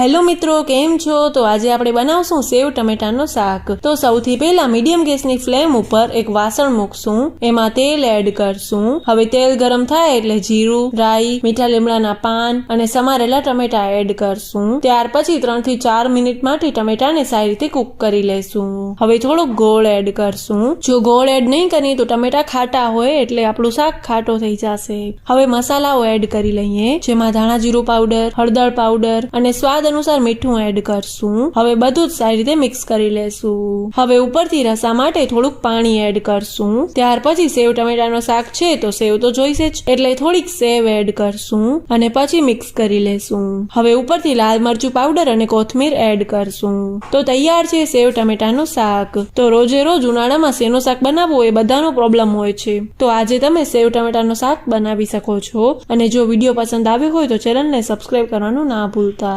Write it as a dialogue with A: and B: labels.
A: Hello મિત્રો, કેમ છો? તો આજે આપણે બનાવશું સેવ ટમેટાનું શાક। તો સૌથી પહેલા મીડિયમ ગેસની ફ્લેમ ઉપર એક વાસણ મૂકશું, એમાં તેલ એડ કરશું। હવે તેલ ગરમ થાય એટલે જીરું, રાઈ, મીઠા લીમડાના પાન અને સમારેલા ટમેટા એડ કરશું। ત્યાર પછી 3 થી 4 મિનિટ માટે ટમેટાને સારી રીતે કુક કરી લેશું। હવે થોડોક ગોળ એડ કરશું। જો ગોળ એડ નહીં કરીએ તો ટમેટા ખાટા હોય એટલે આપણું શાક ખાટો થઈ જશે। હવે મસાલાઓ એડ કરી લઈએ, જેમાં ધાણા જીરું પાવડર, હળદર પાવડર અને સ્વાદ અનુસાર મીઠું એડ કરશું। હવે બધું જ સારી રીતે મિક્સ કરી લેશું। હવે ઉપરથી રસા માટે થોડુંક પાણી એડ કરશું। ત્યાર પછી સેવ ટમેટાનો શાક છે તો સેવ તો જોઈશે જ, એટલે થોડીક સેવ એડ કરશું અને પછી મિક્સ કરી લેશું। હવે ઉપરથી લાલ મરચું પાવડર અને કોથમીર એડ કરશું। તો તૈયાર છે સેવ ટમેટાનું શાક। તો રોજે રોજ ઉનાળામાં સેવનું શાક બનાવવું એ બધાનો પ્રોબ્લેમ હોય છે, તો આજે તમે સેવ ટમેટાનું શાક બનાવી શકો છો। અને જો વિડીયો પસંદ આવ્યો હોય તો ચેનલને સબસ્ક્રાઇબ કરવાનું ના ભૂલતા।